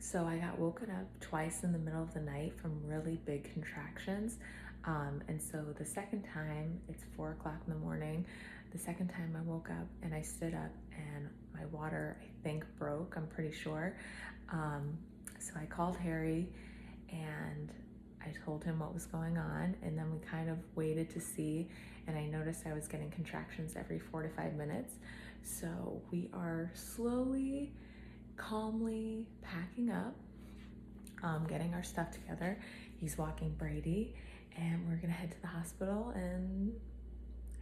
So I got woken up twice in the middle of the night from really big contractions. And so the second time, it's 4 o'clock in the morning. The second time I woke up and I stood up and my water, I think, broke, I'm pretty sure. So I called Harry and I told him what was going on, and then we kind of waited to see, and I noticed I was getting contractions every 4 to 5 minutes. So we are slowly, calmly packing up, getting our stuff together. He's walking Brady, and we're gonna head to the hospital, and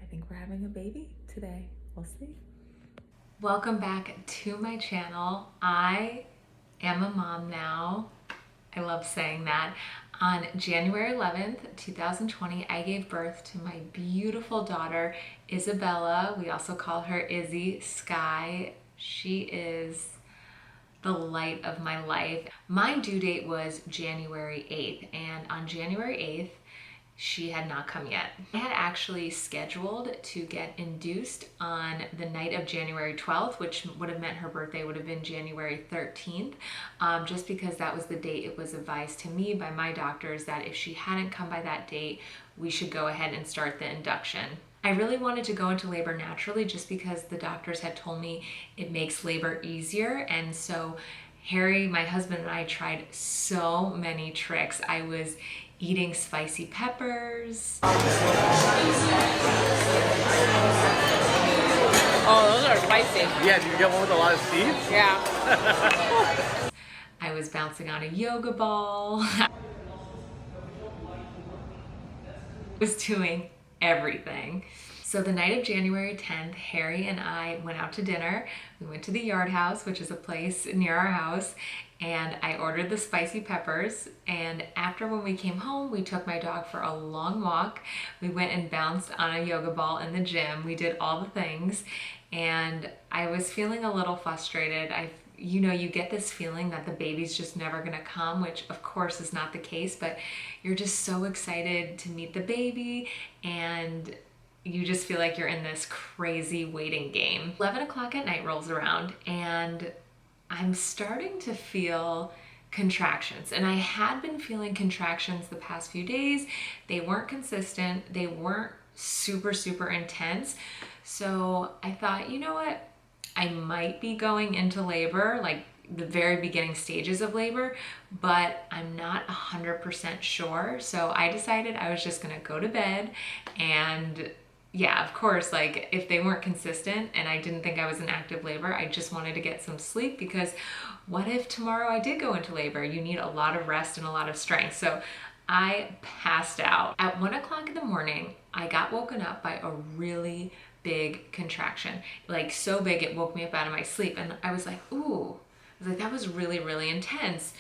I think we're having a baby today. We'll see. Welcome back to my channel. I am a mom now. I love saying that. On January 11th, 2020, I gave birth to my beautiful daughter, Isabella. We also call her Izzy Sky. She is the light of my life. My due date was January 8th, and on January 8th, she had not come yet. I had actually scheduled to get induced on the night of January 12th, which would have meant her birthday would have been January 13th, just because that was the date it was advised to me by my doctors that if she hadn't come by that date, we should go ahead and start the induction. I really wanted to go into labor naturally just because the doctors had told me it makes labor easier. And so Harry, my husband, and I tried so many tricks. I was eating spicy peppers. Oh, those are spicy. Yeah, did you get one with a lot of seeds? Yeah. I was bouncing on a yoga ball. I was doing everything. So the night of January 10th, Harry and I went out to dinner. We went to the Yard House, which is a place near our house, and I ordered the spicy peppers. And after, when we came home, we took my dog for a long walk. We went and bounced on a yoga ball in the gym. We did all the things, and I was feeling a little frustrated. You get this feeling that the baby's just never gonna come, which of course is not the case, but you're just so excited to meet the baby, and you just feel like you're in this crazy waiting game. 11 o'clock at night rolls around, and I'm starting to feel contractions. And I had been feeling contractions the past few days. They weren't consistent. They weren't super, super intense. So I thought, you know what? I might be going into labor, like the very beginning stages of labor, but I'm not 100% sure. So I decided I was just gonna go to bed. And yeah, of course, like if they weren't consistent and I didn't think I was in active labor, I just wanted to get some sleep, because what if tomorrow I did go into labor? You need a lot of rest and a lot of strength. So I passed out. At 1 o'clock in the morning, I got woken up by a really big contraction, like so big it woke me up out of my sleep. And I was like, ooh, that was really, really intense.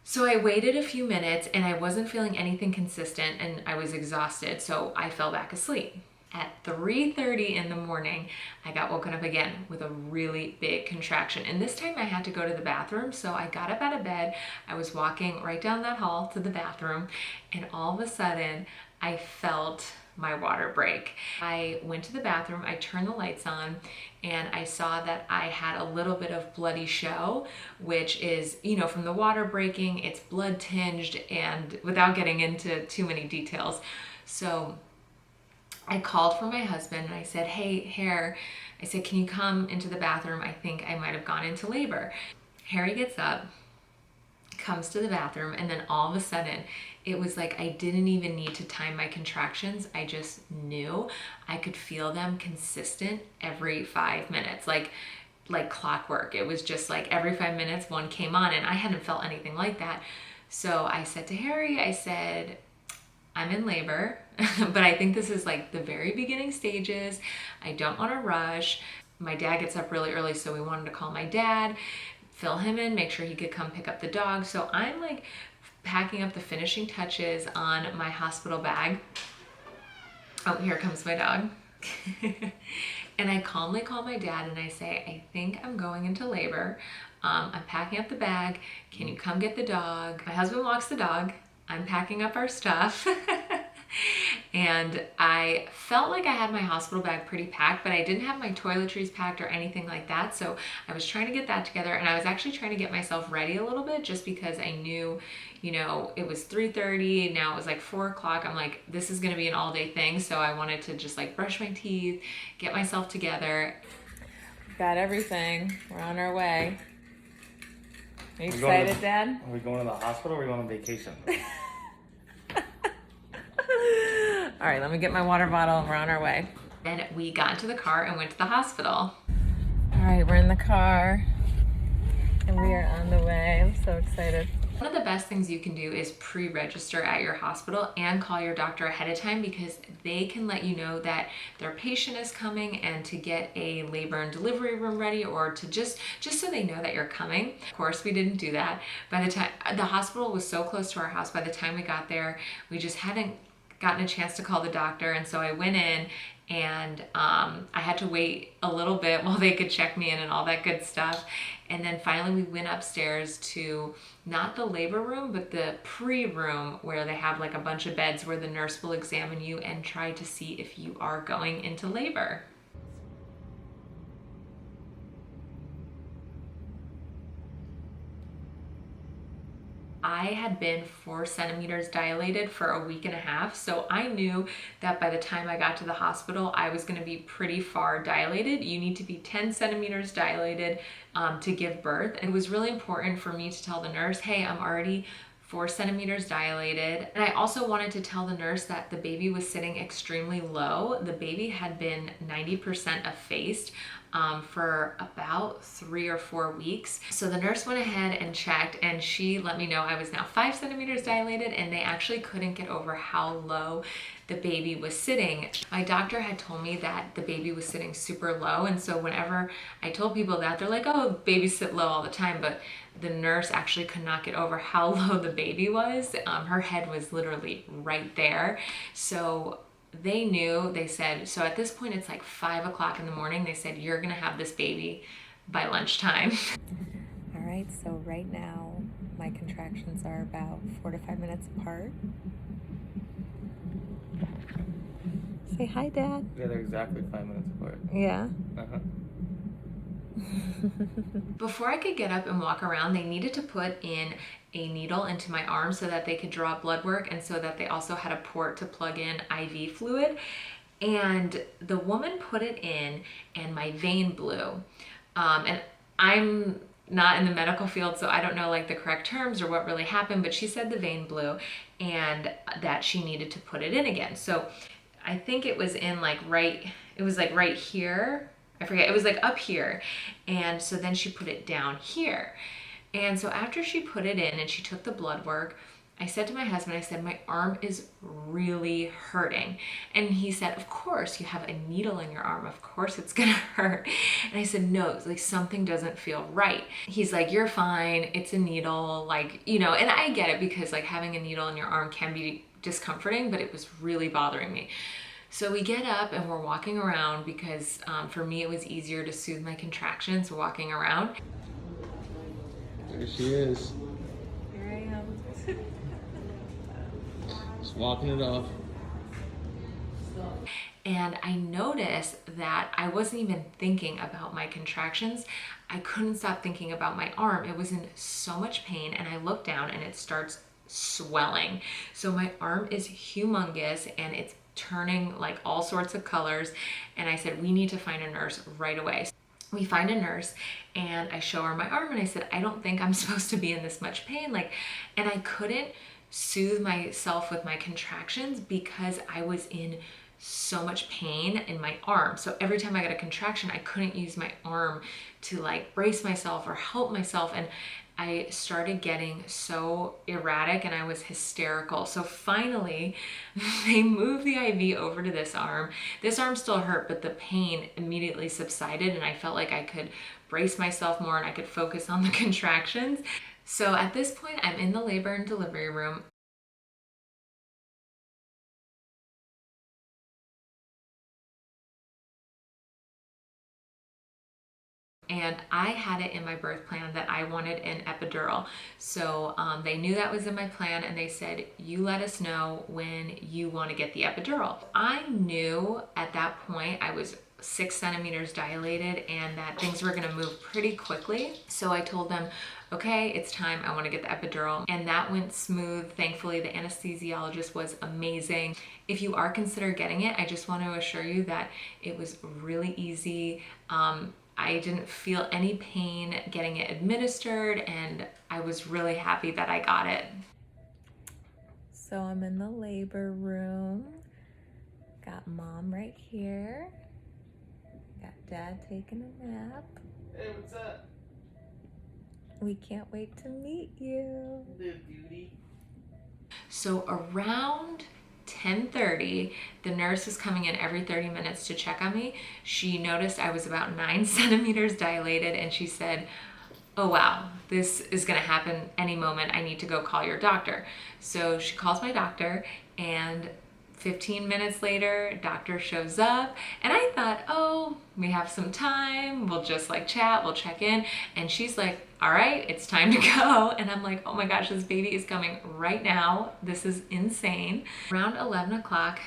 So I waited a few minutes and I wasn't feeling anything consistent and I was exhausted, so I fell back asleep. At 3:30 in the morning, I got woken up again with a really big contraction. And this time I had to go to the bathroom. So I got up out of bed. I was walking right down that hall to the bathroom. And all of a sudden, I felt my water break. I went to the bathroom, I turned the lights on, and I saw that I had a little bit of bloody show, which is, from the water breaking, it's blood tinged, and without getting into too many details. So I called for my husband and I said, hey, I said, can you come into the bathroom? I think I might have gone into labor. Harry gets up, comes to the bathroom, and then all of a sudden, it was like I didn't even need to time my contractions. I just knew. I could feel them consistent every 5 minutes, like clockwork. It was just like every 5 minutes one came on, and I hadn't felt anything like that. So I said to Harry, I said, I'm in labor, but I think this is like the very beginning stages. I don't want to rush. My dad gets up really early, so we wanted to call my dad, fill him in, make sure he could come pick up the dog. So I'm like packing up the finishing touches on my hospital bag. Oh, here comes my dog. And I calmly call my dad and I say, I think I'm going into labor. I'm packing up the bag. Can you come get the dog? My husband walks the dog. I'm packing up our stuff. And I felt like I had my hospital bag pretty packed, but I didn't have my toiletries packed or anything like that. So I was trying to get that together, and I was actually trying to get myself ready a little bit just because I knew, you know, it was 3:30, now it was like 4 o'clock. I'm like, this is gonna be an all day thing. So I wanted to just like brush my teeth, get myself together. Got everything, we're on our way. Are you excited, Dad? Are we going to the hospital or are we going on vacation? All right, let me get my water bottle and we're on our way. Then we got into the car and went to the hospital. All right, we're in the car and we are on the way. I'm so excited. One of the best things you can do is pre-register at your hospital and call your doctor ahead of time, because they can let you know that their patient is coming and to get a labor and delivery room ready, or to just so they know that you're coming. Of course, we didn't do that. By the time the hospital was so close to our house, by the time we got there, we just hadn't gotten a chance to call the doctor. And so I went in and I had to wait a little bit while they could check me in and all that good stuff. And then finally we went upstairs to not the labor room, but the pre-room, where they have like a bunch of beds where the nurse will examine you and try to see if you are going into labor. I had been 4 centimeters dilated for a week and a half, so I knew that by the time I got to the hospital, I was going to be pretty far dilated. You need to be 10 centimeters dilated to give birth. And it was really important for me to tell the nurse, hey, I'm already 4 centimeters dilated. And I also wanted to tell the nurse that the baby was sitting extremely low. The baby had been 90% effaced for about 3 or 4 weeks. So the nurse went ahead and checked, and she let me know I was now 5 centimeters dilated, and they actually couldn't get over how low the baby was sitting. My doctor had told me that the baby was sitting super low, and so whenever I told people that, they're like, oh, babies sit low all the time, but the nurse actually could not get over how low the baby was. Her head was literally right there. So they knew, they said, so at this point it's like 5 o'clock in the morning. They said, you're gonna have this baby by lunchtime. All right, so right now my contractions are about 4 to 5 minutes apart. Say hi, Dad. Yeah, they're exactly 5 minutes apart. Yeah. Uh-huh. Before I could get up and walk around, they needed to put in a needle into my arm so that they could draw blood work, and so that they also had a port to plug in IV fluid. And the woman put it in and my vein blew. And I'm not in the medical field, so I don't know like the correct terms or what really happened, but she said the vein blew and that she needed to put it in again. So I think it was in like it was like right here. I forget, it was like up here. And so then she put it down here. And so after she put it in and she took the blood work, I said to my husband, I said, my arm is really hurting. And he said, of course, you have a needle in your arm. Of course it's gonna hurt. And I said, no, it's like something doesn't feel right. He's like, you're fine. It's a needle. Like, you know, and I get it, because like having a needle in your arm can be discomforting, but it was really bothering me. So we get up and we're walking around, because for me it was easier to soothe my contractions walking around. There she is. Here I am. Just walking it off. And I noticed that I wasn't even thinking about my contractions. I couldn't stop thinking about my arm. It was in so much pain, and I looked down and it starts swelling. So my arm is humongous and it's turning like all sorts of colors. And I said, we need to find a nurse right away. We find a nurse and I show her my arm and I said, I don't think I'm supposed to be in this much pain. Like, and I couldn't soothe myself with my contractions because I was in so much pain in my arm. So every time I got a contraction, I couldn't use my arm to like brace myself or help myself. And I started getting so erratic and I was hysterical. So finally, they moved the IV over to this arm. This arm still hurt, but the pain immediately subsided and I felt like I could brace myself more and I could focus on the contractions. So at this point, I'm in the labor and delivery room. And I had it in my birth plan that I wanted an epidural. So they knew that was in my plan, and they said, you let us know when you want to get the epidural. I knew at that point I was 6 centimeters dilated and that things were gonna move pretty quickly. So I told them, okay, it's time, I wanna get the epidural. And that went smooth. Thankfully, the anesthesiologist was amazing. If you are considering getting it, I just want to assure you that it was really easy. I didn't feel any pain getting it administered, and I was really happy that I got it. So I'm in the labor room. Got mom right here. Got dad taking a nap. Hey, what's up? We can't wait to meet you. Little beauty. So around 10:30, the nurse was coming in every 30 minutes to check on me. She noticed I was about 9 centimeters dilated, and she said, oh wow, this is gonna happen any moment. I need to go call your doctor. So she calls my doctor, and 15 minutes later, doctor shows up, and I thought, oh, we have some time. We'll just like chat, we'll check in. And she's like, all right, it's time to go. And I'm like, oh my gosh, this baby is coming right now. This is insane. Around 11 o'clock,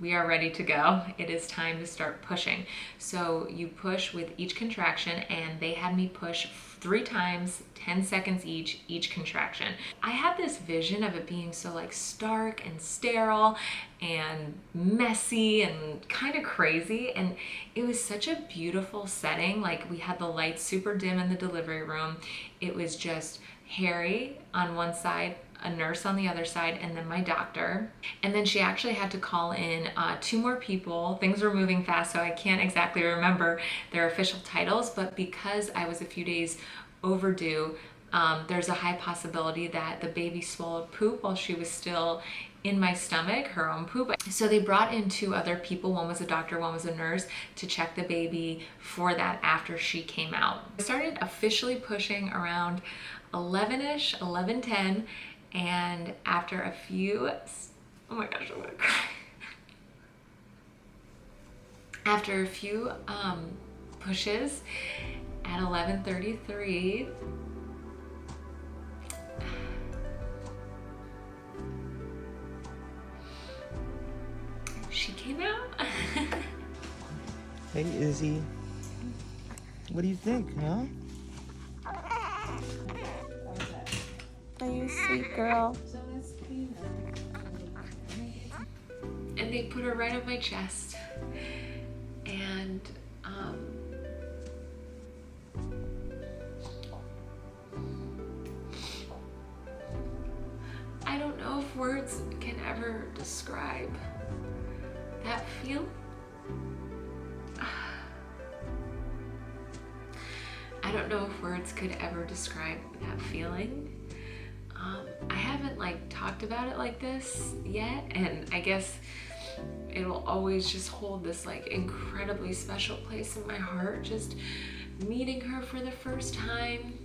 we are ready to go. It is time to start pushing. So you push with each contraction, and they had me push 3 times, 10 seconds each contraction. I had this vision of it being so like stark and sterile and messy and kind of crazy, and it was such a beautiful setting. Like, we had the lights super dim in the delivery room. It was just Harry on one side, a nurse on the other side, and then my doctor. And then she actually had to call in 2 more people. Things were moving fast, so I can't exactly remember their official titles, but because I was a few days overdue, there's a high possibility that the baby swallowed poop while she was still in my stomach, her own poop. So they brought in 2 other people. One was a doctor, one was a nurse, to check the baby for that after she came out. I started officially pushing around 11-ish, 11:10, and after a few, oh my gosh, I'm gonna cry. After a few pushes at 11:33, she came out. Hey, Izzy. What do you think, huh? Are you a sweet girl? And they put her right on my chest. And I don't know if words can ever describe that feeling. I don't know if words could ever describe that feeling. I haven't like talked about it like this yet, and I guess it'll always just hold this like incredibly special place in my heart, just meeting her for the first time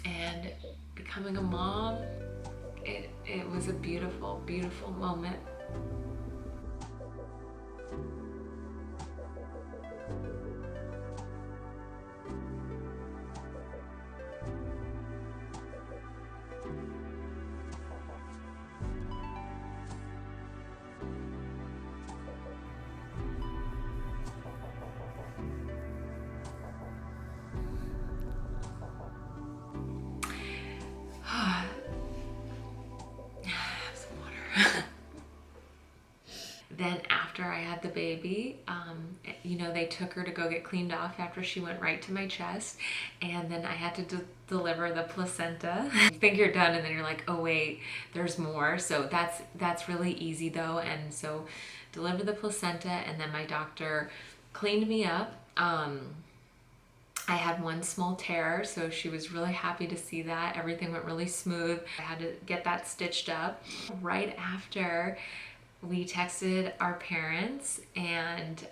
and becoming a mom. It was a beautiful, beautiful moment. Then after I had the baby, they took her to go get cleaned off after she went right to my chest. And then I had to deliver the placenta. You think you're done, and then you're like, oh wait, there's more. So that's really easy though. And so deliver the placenta, and then my doctor cleaned me up. I had one small tear, so she was really happy to see that. Everything went really smooth. I had to get that stitched up. Right after, we texted our parents, and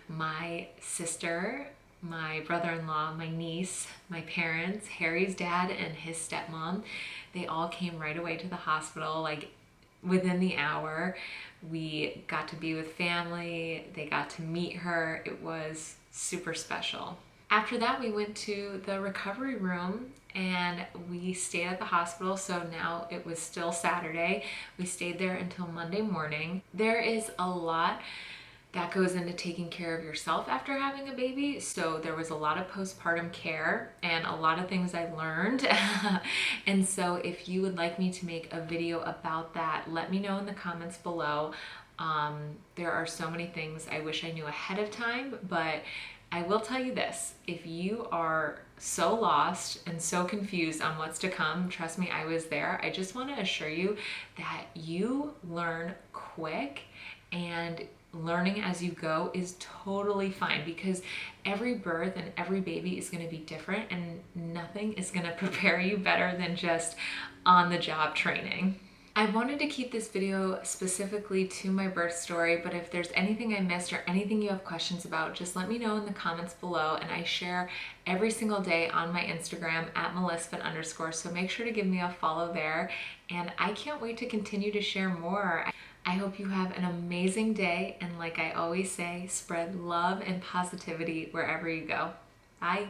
my sister, my brother-in-law, my niece, my parents, Harry's dad, and his stepmom, they all came right away to the hospital, like within the hour. We got to be with family. They got to meet her. It was super special. After that, we went to the recovery room and we stayed at the hospital. So now it was still Saturday. We stayed there until Monday morning. There is a lot that goes into taking care of yourself after having a baby. So there was a lot of postpartum care and a lot of things I learned. And so if you would like me to make a video about that, let me know in the comments below. There are so many things I wish I knew ahead of time, but I will tell you this, if you are so lost and so confused on what's to come, trust me, I was there. I just want to assure you that you learn quick, and learning as you go is totally fine, because every birth and every baby is going to be different, and nothing is going to prepare you better than just on-the-job training. I wanted to keep this video specifically to my birth story, but if there's anything I missed or anything you have questions about, just let me know in the comments below, and I share every single day on my Instagram at @melissfit_, so make sure to give me a follow there, and I can't wait to continue to share more. I hope you have an amazing day, and like I always say, spread love and positivity wherever you go. Bye.